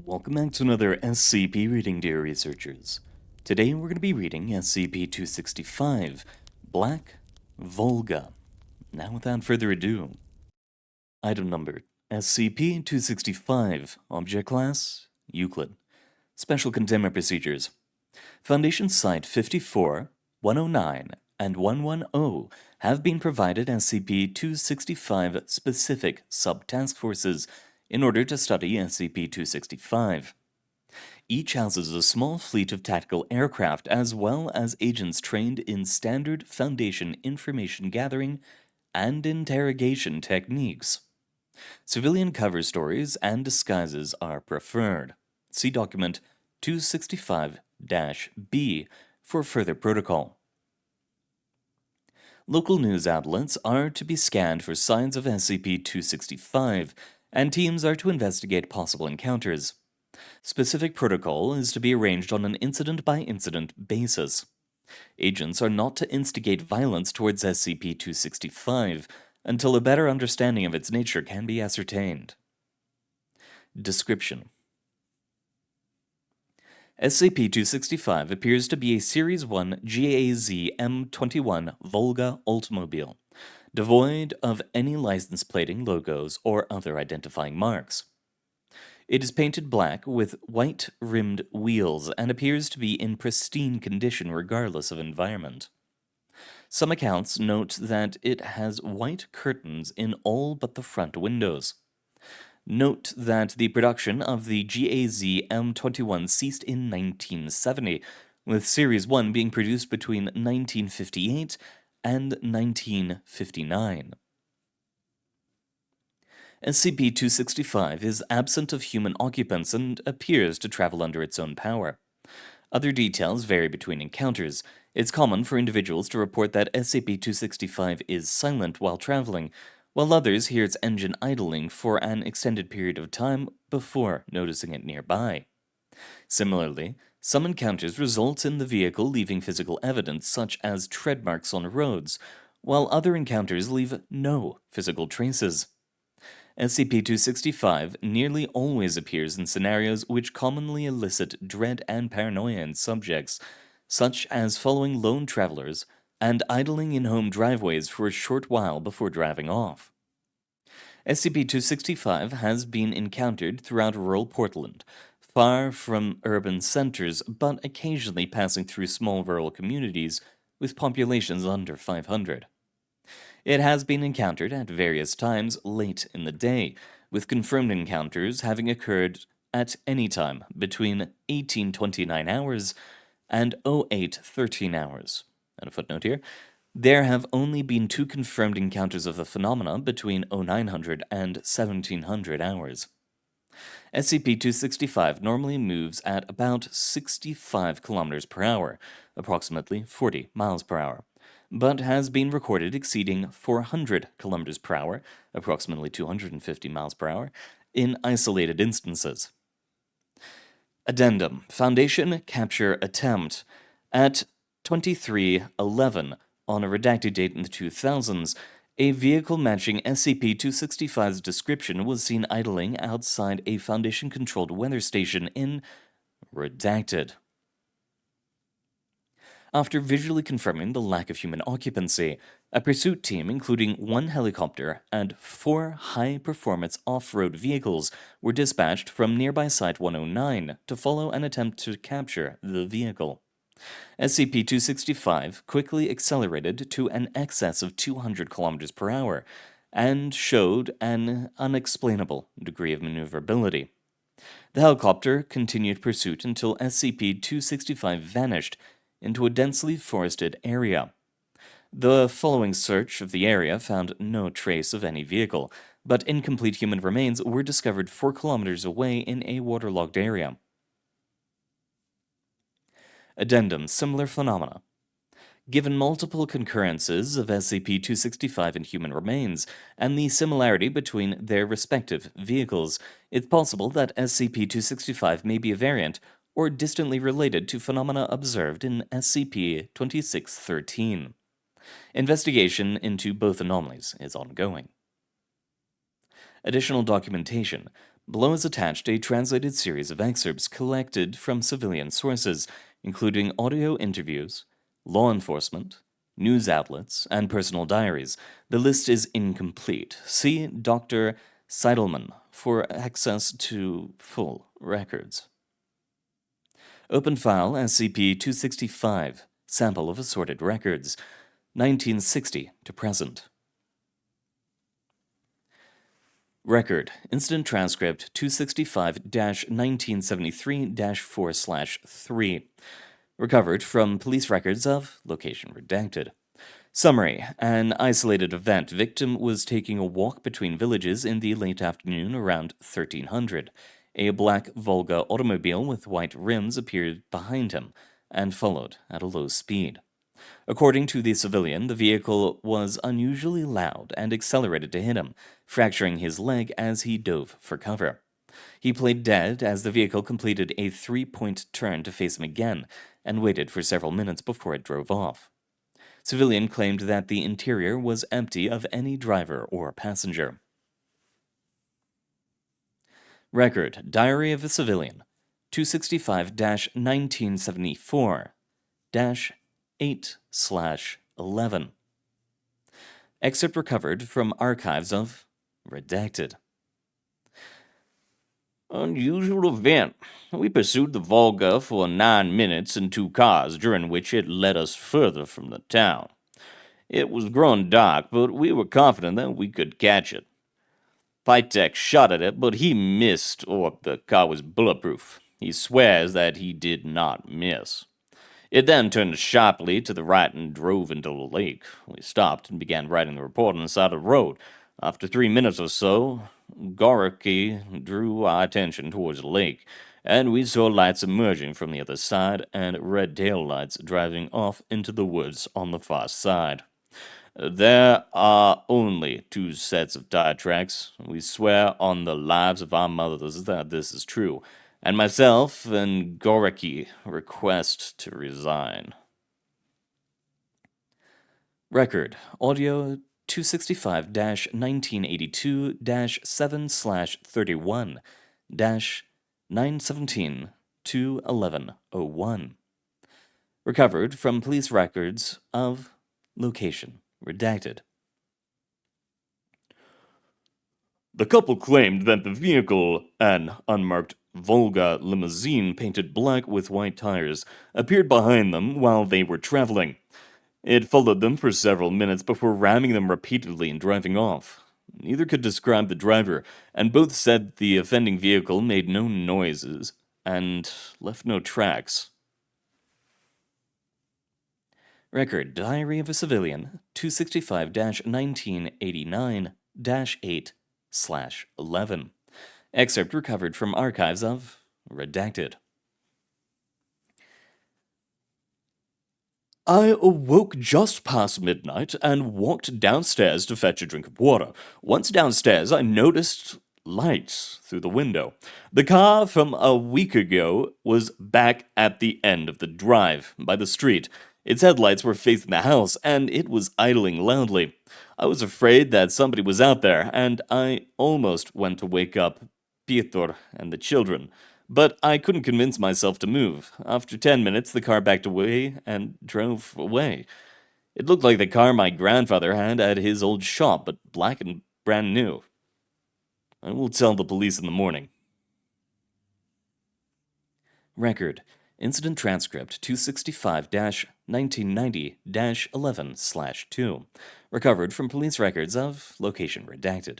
Welcome back to another SCP reading, dear researchers. Today we're going to be reading SCP-265, Black Volga. Now without further ado, item number SCP-265, Object Class, Euclid. Special Containment Procedures. Foundation Site 54, 109, and 110 have been provided SCP-265 specific sub-task forces in order to study SCP-265. Each houses a small fleet of tactical aircraft as well as agents trained in standard Foundation information gathering and interrogation techniques. Civilian cover stories and disguises are preferred. See document 265-B for further protocol. Local news outlets are to be scanned for signs of SCP-265, and teams are to investigate possible encounters. Specific protocol is to be arranged on an incident-by-incident basis. Agents are not to instigate violence towards SCP-265 until a better understanding of its nature can be ascertained. Description: SCP-265 appears to be a Series 1 GAZ M21 Volga automobile, devoid of any license plating, logos, or other identifying marks. It is painted black with white-rimmed wheels and appears to be in pristine condition regardless of environment. Some accounts note that it has white curtains in all but the front windows. Note that the production of the GAZ M21 ceased in 1970, with Series 1 being produced between 1958 and 1959. SCP-265 is absent of human occupants and appears to travel under its own power. Other details vary between encounters. It's common for individuals to report that SCP-265 is silent while traveling, while others hear its engine idling for an extended period of time before noticing it nearby. Similarly, some encounters result in the vehicle leaving physical evidence such as tread marks on roads, while other encounters leave no physical traces. SCP-265 nearly always appears in scenarios which commonly elicit dread and paranoia in subjects, such as following lone travelers and idling in home driveways for a short while before driving off. SCP-265 has been encountered throughout rural Portland, far from urban centers but occasionally passing through small rural communities with populations under 500. It has been encountered at various times late in the day, with confirmed encounters having occurred at any time between 1829 hours and 0813 hours. And a footnote here, there have only been 2 confirmed encounters of the phenomena between 0900 and 1700 hours. SCP-265 normally moves at about 65 kilometers per hour, approximately 40 miles per hour, but has been recorded exceeding 400 kilometers per hour, approximately 250 miles per hour, in isolated instances. Addendum: Foundation capture attempt. At 2311, on a redacted date in the 2000s, a vehicle matching SCP-265's description was seen idling outside a Foundation-controlled weather station in redacted. After visually confirming the lack of human occupancy, a pursuit team including 1 helicopter and 4 high-performance off-road vehicles were dispatched from nearby Site 109 to follow and attempt to capture the vehicle. SCP-265 quickly accelerated to an excess of 200 kilometers per hour and showed an unexplainable degree of maneuverability. The helicopter continued pursuit until SCP-265 vanished into a densely forested area. The following search of the area found no trace of any vehicle, but incomplete human remains were discovered 4 kilometers away in a waterlogged area. Addendum: Similar phenomena. Given multiple concurrences of SCP-265 and human remains, and the similarity between their respective vehicles, it's possible that SCP-265 may be a variant or distantly related to phenomena observed in SCP-2613. Investigation into both anomalies is ongoing. Additional documentation. Below is attached a translated series of excerpts collected from civilian sources, including audio interviews, law enforcement, news outlets, and personal diaries. The list is incomplete. See Dr. Seidelman for access to full records. Open file SCP-265, sample of assorted records, 1960 to present. Record, Incident Transcript 265-1973-4/3. Recovered from police records of location redacted. Summary, an isolated event. Victim was taking a walk between villages in the late afternoon around 1300. A black Volga automobile with white rims appeared behind him and followed at a low speed. According to the civilian, the vehicle was unusually loud and accelerated to hit him, fracturing his leg as he dove for cover. He played dead as the vehicle completed a 3-point turn to face him again and waited for several minutes before it drove off. Civilian claimed that the interior was empty of any driver or passenger. Record, Diary of a Civilian, 265-1974-8/11. Excerpt recovered from archives of Redacted. Unusual event. We pursued the Volga for 9 minutes in 2 cars, during which it led us further from the town. It was growing dark, but we were confident that we could catch it. Pitek shot at it, but he missed, or the car was bulletproof. He swears that he did not miss. It then turned sharply to the right and drove into the lake. We stopped and began writing the report on the side of the road. After 3 minutes or so, Gorky drew our attention towards the lake, and we saw lights emerging from the other side and red tail lights driving off into the woods on the far side. There are only 2 sets of tire tracks. We swear on the lives of our mothers that this is true, and myself and Gorky request to resign. Record, Audio 265-1982-7/31-917-1101. Recovered from police records of location redacted. The couple claimed that the vehicle, an unmarked Volga limousine painted black with white tires, appeared behind them while they were traveling. It followed them for several minutes before ramming them repeatedly and driving off. Neither could describe the driver, and both said the offending vehicle made no noises and left no tracks. Record, Diary of a Civilian, 265-1989-8/11. Excerpt recovered from archives of Redacted. I awoke just past midnight and walked downstairs to fetch a drink of water. Once downstairs, I noticed lights through the window. The car from a week ago was back at the end of the drive, by the street. Its headlights were facing the house, and it was idling loudly. I was afraid that somebody was out there, and I almost went to wake up Piotr and the children. But I couldn't convince myself to move. After 10 minutes, the car backed away and drove away. It looked like the car my grandfather had at his old shop, but black and brand new. I will tell the police in the morning. Record, Incident Transcript 265-1990-11/2. Recovered from police records of location redacted.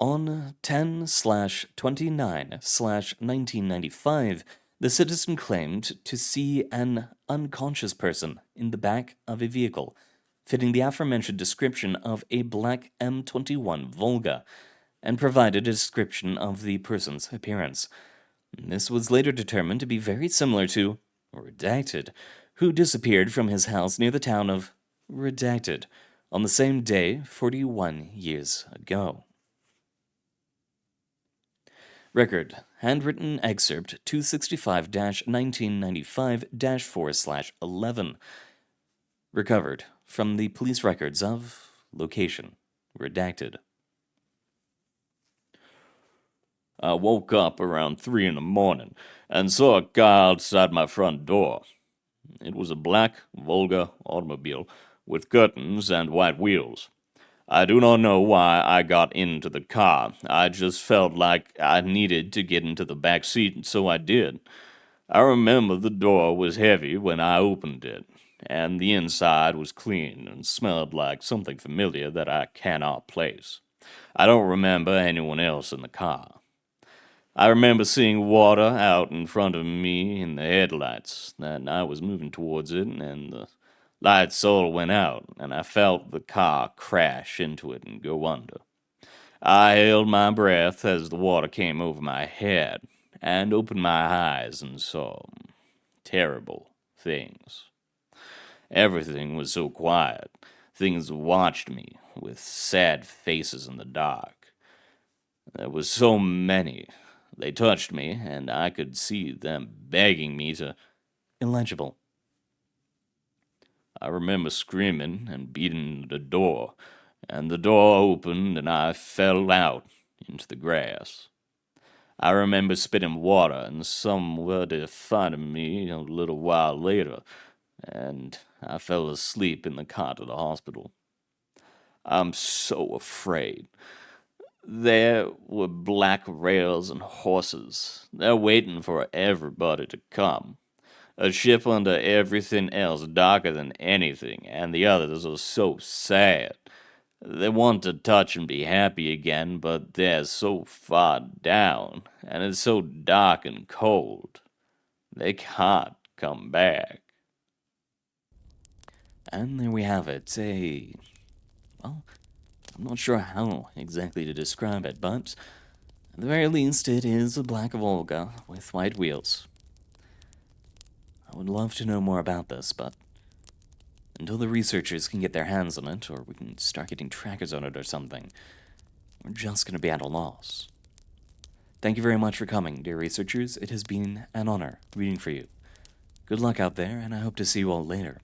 On 10/29/1995, the citizen claimed to see an unconscious person in the back of a vehicle, fitting the aforementioned description of a black M21 Volga, and provided a description of the person's appearance. This was later determined to be very similar to Redacted, who disappeared from his house near the town of Redacted on the same day 41 years ago. Record, handwritten excerpt 265-1995-4/11. Recovered from the police records of location redacted. I woke up around 3 in the morning and saw a car outside my front door. It was a black Volga automobile with curtains and white wheels. I do not know why I got into the car. I just felt like I needed to get into the back seat, and so I did. I remember the door was heavy when I opened it, and the inside was clean and smelled like something familiar that I cannot place. I don't remember anyone else in the car. I remember seeing water out in front of me in the headlights, and I was moving towards it, and the lights all went out, and I felt the car crash into it and go under. I held my breath as the water came over my head, and opened my eyes and saw terrible things. Everything was so quiet. Things watched me with sad faces in the dark. There were so many. They touched me, and I could see them begging me to. Illegible. I remember screaming and beating the door, and the door opened, and I fell out into the grass. I remember spitting water, and somebody finded me a little while later, and I fell asleep in the car to the hospital. I'm so afraid. There were black rails and horses. They're waiting for everybody to come. A ship under everything else darker than anything, and the others are so sad. They want to touch and be happy again, but they're so far down, and it's so dark and cold. They can't come back. And there we have it. Well, I'm not sure how exactly to describe it, but at the very least, it is a black Volga with white wheels. I would love to know more about this, but until the researchers can get their hands on it, or we can start getting trackers on it or something, we're just going to be at a loss. Thank you very much for coming, dear researchers. It has been an honor reading for you. Good luck out there, and I hope to see you all later.